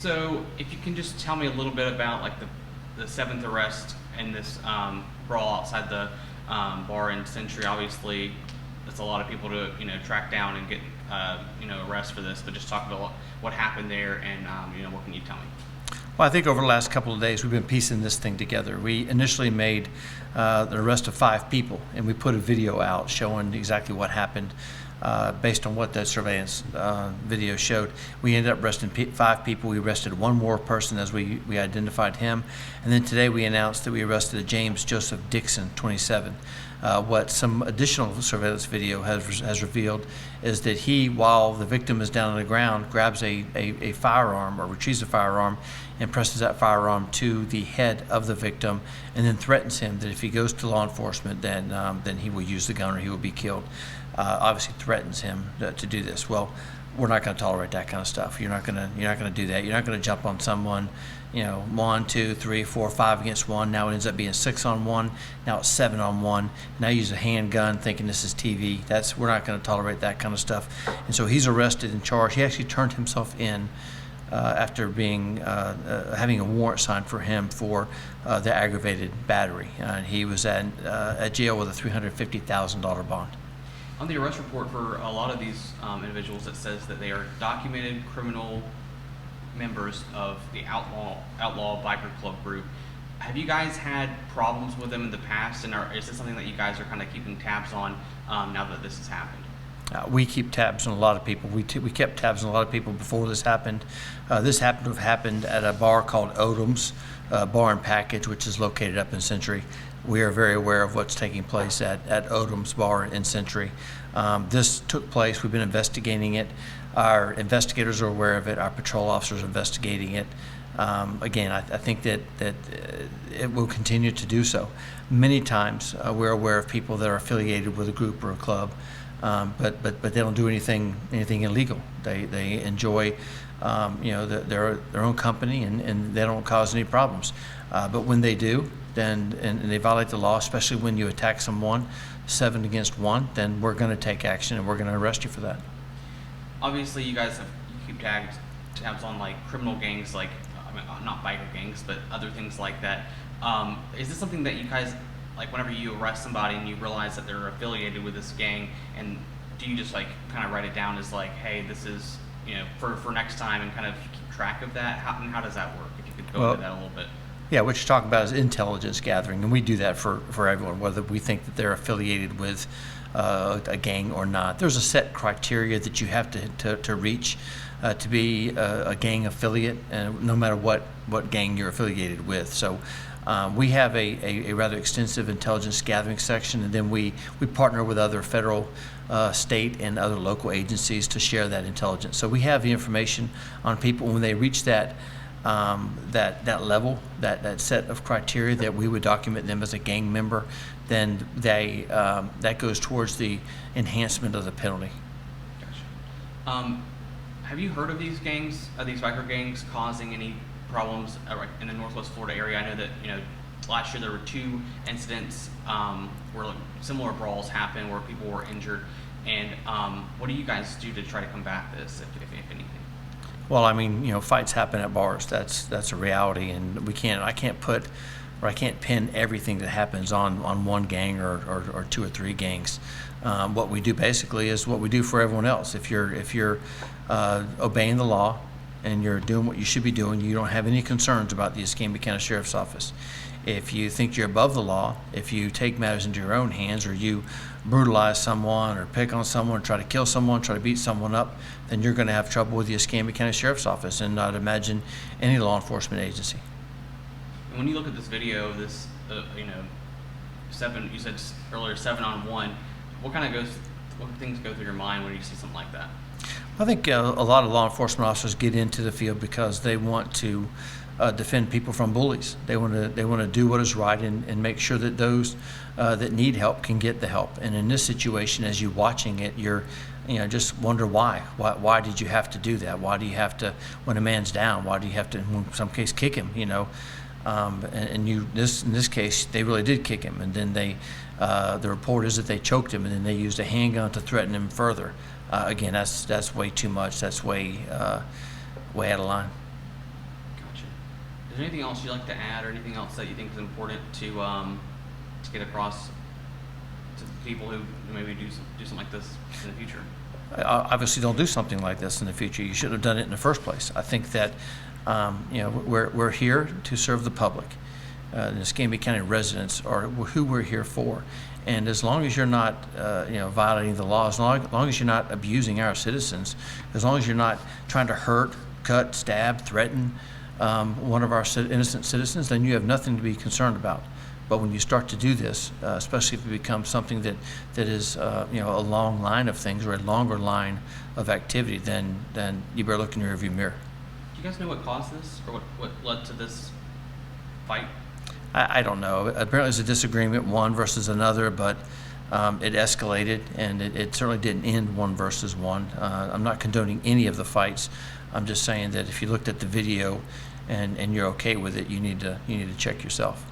So, if you can just tell me a little bit about like the seventh arrest and this brawl outside the bar in Century. Obviously, that's a lot of people to track down and get arrest for this. But just talk about what happened there and what can you tell me? Well, I think over the last couple of days we've been piecing this thing together. We initially made the arrest of 5 people, and we put a video out showing exactly what happened. Based on what that surveillance video showed, we ended up arresting 5 people. We arrested one more person as we identified him, and then today we announced that we arrested James Joseph Dixon, 27. What some additional surveillance video has revealed is that he, while the victim is down on the ground, grabs a firearm or retrieves a firearm and presses that firearm to the head of the victim, and then threatens him that if he goes to law enforcement, then he will use the gun or he will be killed. Obviously threatens him to do this. Well, we're not going to tolerate that kind of stuff. You're not going to do that. You're not going to jump on someone, 1, 2, 3, 4, 5 against 1. Now it ends up being 6 on 1. Now it's 7 on 1. Now you use a handgun thinking this is TV. We're not going to tolerate that kind of stuff. And so he's arrested and charged. He actually turned himself in after having a warrant signed for him for the aggravated battery. He was at jail with a $350,000 bond. On the arrest report for a lot of these individuals, it says that they are documented criminal members of the outlaw biker club group. Have you guys had problems with them in the past, and is this something that you guys are kind of keeping tabs on now that this has happened? We keep tabs on a lot of people. We kept tabs on a lot of people before this happened. This happened to have happened at a bar called Odom's Bar and Package, which is located up in Century. We are very aware of what's taking place at Odom's Bar in Century. This took place. We've been investigating it. Our investigators are aware of it. Our patrol officers are investigating it. Again, I think that it will continue to do so. Many times we're aware of people that are affiliated with a group or a club, but they don't do anything illegal. They enjoy their own company, and they don't cause any problems. But when they do, and they violate the law, especially when you attack someone 7 against 1, then we're going to take action and we're going to arrest you for that. Obviously, you keep tabs on like criminal gangs, like not biker gangs, but other things like that. Is this something that you guys, like whenever you arrest somebody and you realize that they're affiliated with this gang, and do you just like kind of write it down as like, hey, this is for next time, and kind of keep track of that? How does that work? If you could go into that a little bit. Yeah, what you're talking about is intelligence gathering, and we do that for everyone, whether we think that they're affiliated with a gang or not. There's a set criteria that you have to reach to be a gang affiliate, no matter what gang you're affiliated with. So we have a rather extensive intelligence gathering section, and then we partner with other federal, state, and other local agencies to share that intelligence. So we have the information on people when they reach that level, that set of criteria that we would document them as a gang member, then that goes towards the enhancement of the penalty. Gotcha. Have you heard of these gangs, these biker gangs, causing any problems in the Northwest Florida area? I know that last year there were 2 incidents where like, similar brawls happened where people were injured. And what do you guys do to try to combat this, if anything? Well, I mean, fights happen at bars. That's a reality, and I can't pin everything that happens on one gang or 2 or 3 gangs. What we do basically is what we do for everyone else. If you're obeying the law and you're doing what you should be doing, you don't have any concerns about the Escambia County Sheriff's Office. If you think you're above the law, if you take matters into your own hands, or you brutalize someone or pick on someone, try to kill someone, try to beat someone up, then you're going to have trouble with the Escambia County Sheriff's Office, and I'd imagine any law enforcement agency. And when you look at this video, this 7, you said earlier 7 on 1, what things go through your mind when you see something like that? I think a lot of law enforcement officers get into the field because they want to defend people from bullies. They want to do what is right and make sure that those that need help can get the help. And in this situation, as you're watching it, you're just wonder why. Why did you have to do that? Why do you have to, when a man's down, why do you have to, in some case, kick him? In this case, they really did kick him, and then the report is that they choked him, and then they used a handgun to threaten him further. Again, that's way too much. That's way out of line. Is there anything else you'd like to add, or anything else that you think is important to get across to people who maybe do something like this in the future? Obviously, don't do something like this in the future. You shouldn't have done it in the first place. I think that we're here to serve the public. The Escambia County residents are who we're here for. And as long as you're not, violating the law, as long as you're not abusing our citizens, as long as you're not trying to hurt, cut, stab, threaten one of our innocent citizens, then you have nothing to be concerned about. But when you start to do this, especially if it becomes something that is, a long line of things or a longer line of activity, then you better look in your rearview mirror. Do you guys know what caused this, or what led to this fight? I don't know. Apparently, there's a disagreement, one versus another, but it escalated, and it certainly didn't end one versus one. I'm not condoning any of the fights. I'm just saying that if you looked at the video and you're okay with it, you need to check yourself.